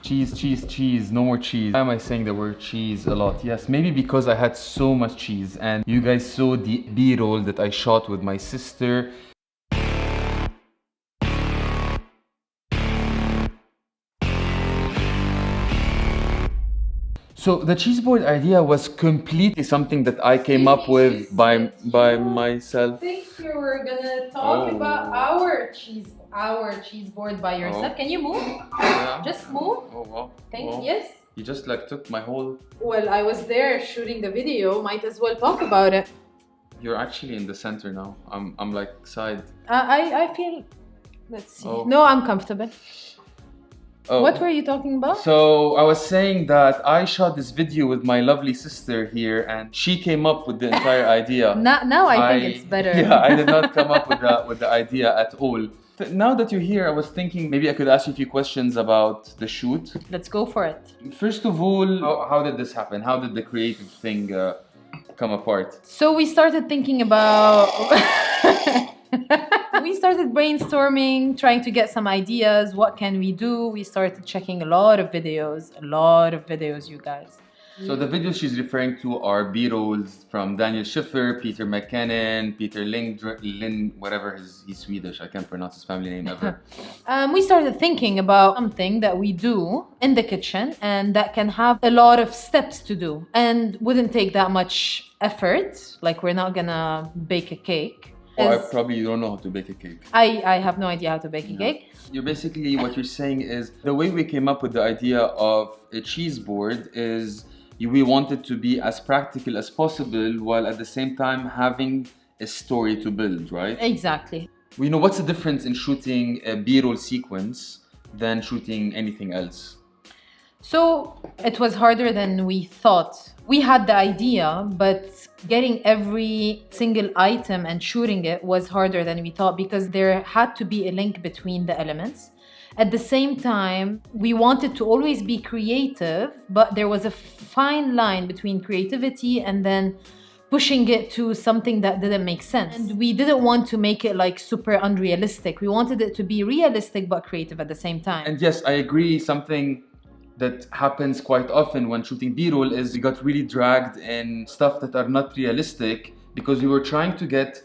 Cheese, cheese, cheese, no more cheese. Why am I saying the word cheese a lot? Yes, maybe because I had so much cheese and you guys saw the B-roll that I shot with my sister. So the cheese board idea was completely something that I came up with by myself. I think you were gonna talk about our cheese board by yourself. Can you move? Yeah. Just move. Oh wow. Yes. You just like took my whole... Well, I was there shooting the video. Might as well talk about it. You're actually in the center now. I'm like side. I feel... Let's see. Oh. No, I'm comfortable. Oh. What were you talking about? So I was saying that I shot this video with my lovely sister here and she came up with the entire idea. Now I think it's better. Yeah, I did not come up with the idea at all. Now that you're here, I was thinking maybe I could ask you a few questions about the shoot. Let's go for it. First of all, how did this happen? How did the creative thing come apart? So we started thinking about... We started brainstorming, trying to get some ideas. What can we do? We started checking a lot of videos, you guys. So the videos she's referring to are B-rolls from Daniel Schiffer, Peter McKinnon, Peter Lind, whatever he's Swedish. I can't pronounce his family name ever. We started thinking about something that we do in the kitchen and that can have a lot of steps to do and wouldn't take that much effort. Like we're not gonna bake a cake. Oh, I probably don't know how to bake a cake. I have no idea how to bake a cake. You're basically, what you're saying is, the way we came up with the idea of a cheese board is we wanted to be as practical as possible while at the same time having a story to build, right? Exactly. We know what's the difference in shooting a B-roll sequence than shooting anything else? So it was harder than we thought. We had the idea, but getting every single item and shooting it was harder than we thought because there had to be a link between the elements. At the same time, we wanted to always be creative, but there was a fine line between creativity and then pushing it to something that didn't make sense. And we didn't want to make it like super unrealistic. We wanted it to be realistic but creative at the same time. And yes, I agree. Something that happens quite often when shooting B-roll is we got really dragged in stuff that are not realistic because we were trying to get,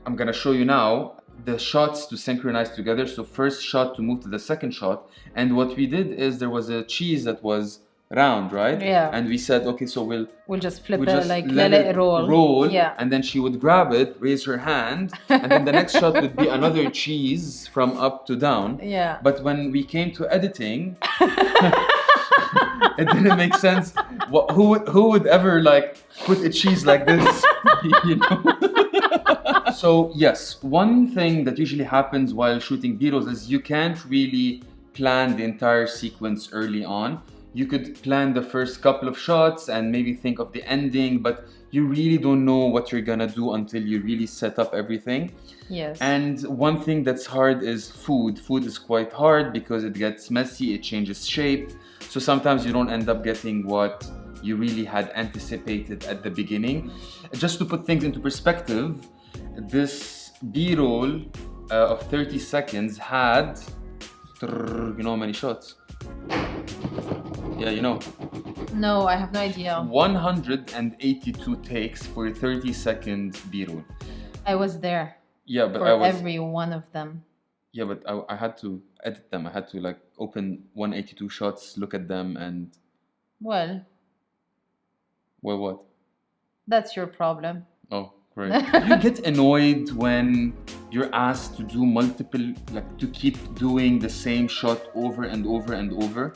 I'm gonna show you now, the shots to synchronize together. So first shot to move to the second shot. And what we did is there was a cheese that was round, right? Yeah. And we said, okay, so we'll just flip it, like let it roll. Yeah. And then she would grab it, raise her hand, and then the next shot would be another cheese from up to down. Yeah. But when we came to editing, it didn't make sense. Who would ever like put a cheese like this? You know? So yes, one thing that usually happens while shooting B-rolls is you can't really plan the entire sequence early on. You could plan the first couple of shots and maybe think of the ending, but you really don't know what you're gonna do until you really set up everything. Yes. And one thing that's hard is food. Food is quite hard because it gets messy, it changes shape. So sometimes you don't end up getting what you really had anticipated at the beginning. Just to put things into perspective, this B-roll of 30 seconds had, you know how many shots? Yeah, you know. No, I have no idea. 182 takes for a 30-second B-roll. I was there. Yeah, but for every one of them. Yeah, but I had to edit them. I had to like open 182 shots, look at them, and... Well, what? That's your problem. Oh, great. Do you get annoyed when you're asked to do multiple, like to keep doing the same shot over and over and over?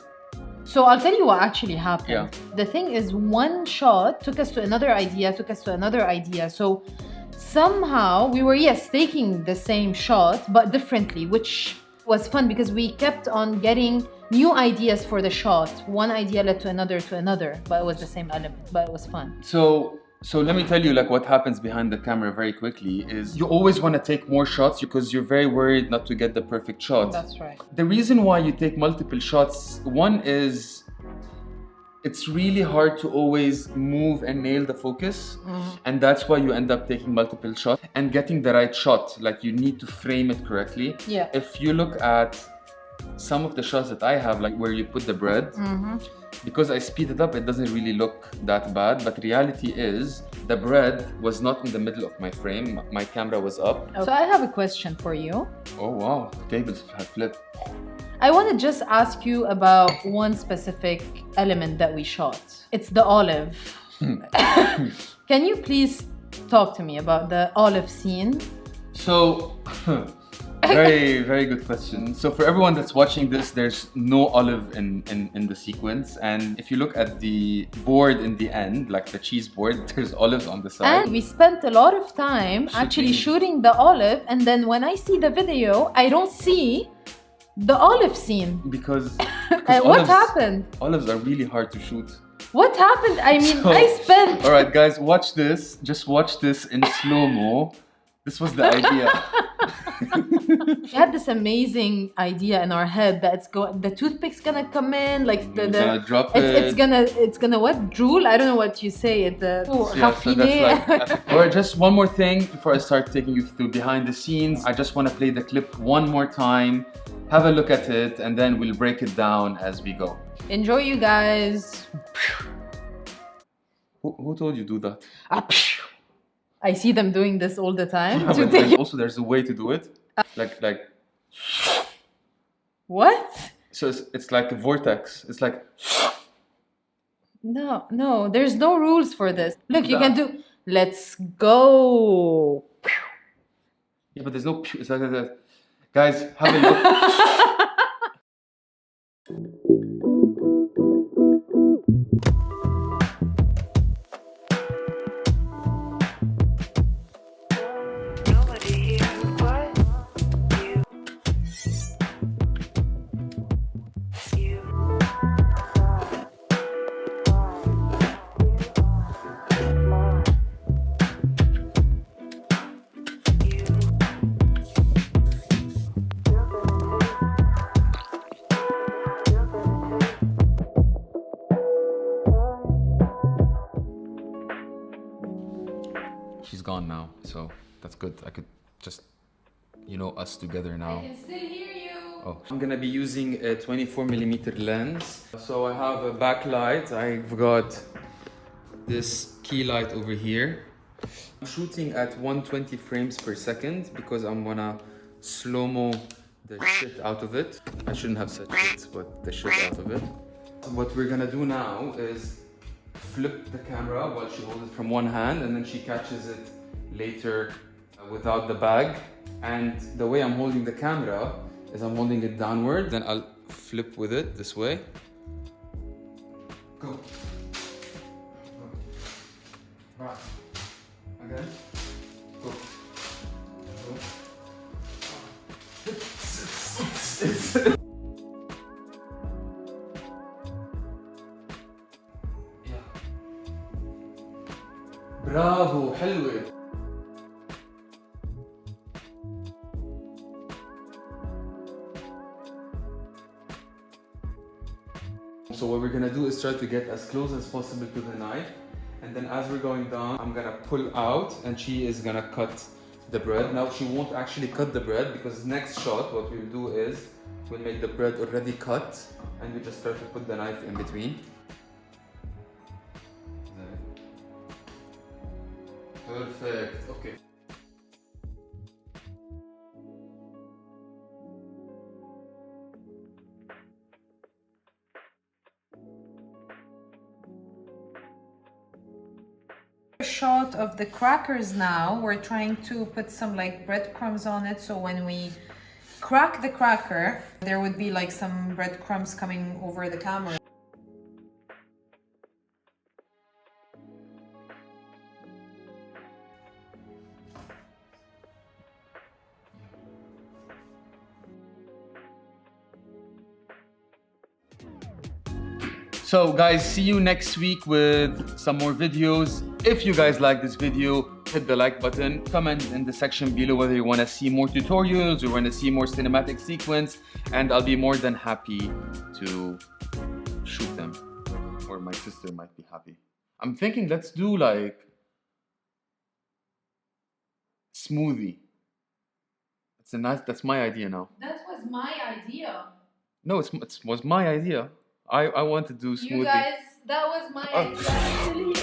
So I'll tell you what actually happened. Yeah. The thing is, one shot took us to another idea, So somehow we were, yes, taking the same shot, but differently, which was fun because we kept on getting new ideas for the shot. One idea led to another, but it was the same element, but it was fun. So let me tell you like what happens behind the camera very quickly is you always want to take more shots because you're very worried not to get the perfect shot. That's right. The reason why you take multiple shots, one is it's really hard to always move and nail the focus. And that's why you end up taking multiple shots and getting the right shot. Like you need to frame it correctly. Yeah. If you look at some of the shots that I have, like where you put the bread, because I speed it up, it doesn't really look that bad. But reality is, the bread was not in the middle of my frame. My camera was up. So I have a question for you. Oh wow, the tables have flipped. I want to just ask you about one specific element that we shot. It's the olive. Can you please talk to me about the olive scene? So, very good question. So for everyone that's watching this, there's no olive in the sequence. And if you look at the board in the end, like the cheese board, there's olives on the side. And we spent a lot of time actually shooting the olive. And then when I see the video, I don't see the olive scene. Because what happened? Olives are really hard to shoot. What happened? I mean, I spent... All right, guys, watch this. Just watch this in slow-mo. This was the idea. We had this amazing idea in our head that the toothpick's gonna come in, like gonna drop it's gonna what? Drool? I don't know what you say. Alright, just one more thing before I start taking you through behind the scenes. I just want to play the clip one more time. Have a look at it, and then we'll break it down as we go. Enjoy, you guys. Who told you do that? I see them doing this all the time. Yeah, also, there's a way to do it. Like. What? So it's like a vortex. It's like. No, there's no rules for this. Look, you can do. Let's go. Yeah, but there's no. It's like that. Guys, have a look. She's gone now, so that's good. I could just, us together now. I can still hear you. Oh, I'm gonna be using a 24mm lens. So I have a backlight. I've got this key light over here. I'm shooting at 120 frames per second because I'm gonna slow-mo the shit out of it. I shouldn't have said shit, but the shit out of it. What we're gonna do now is flip the camera while she holds it from one hand, and then she catches it later without the bag. And the way I'm holding the camera is I'm holding it downward, then I'll flip with it this way. Go. Right. Again. Go. Go. برافو حلوة. So what we're gonna do is try to get as close as possible to the knife, and then as we're going down, I'm gonna pull out and she is gonna cut the bread. Now she won't actually cut the bread because next shot what we'll do is we'll make the bread already cut and we just try to put the knife in between. Perfect, okay. Shot of the crackers now. We're trying to put some like breadcrumbs on it, so when we crack the cracker, there would be like some breadcrumbs coming over the camera. So guys, see you next week with some more videos. If you guys like this video, hit the like button. Comment in the section below whether you want to see more tutorials or want to see more cinematic sequence, and I'll be more than happy to shoot them. Or my sister might be happy. I'm thinking let's do like smoothie. That's my idea now. That was my idea. No, it was my idea. I want to do smoothie. that was my idea actually.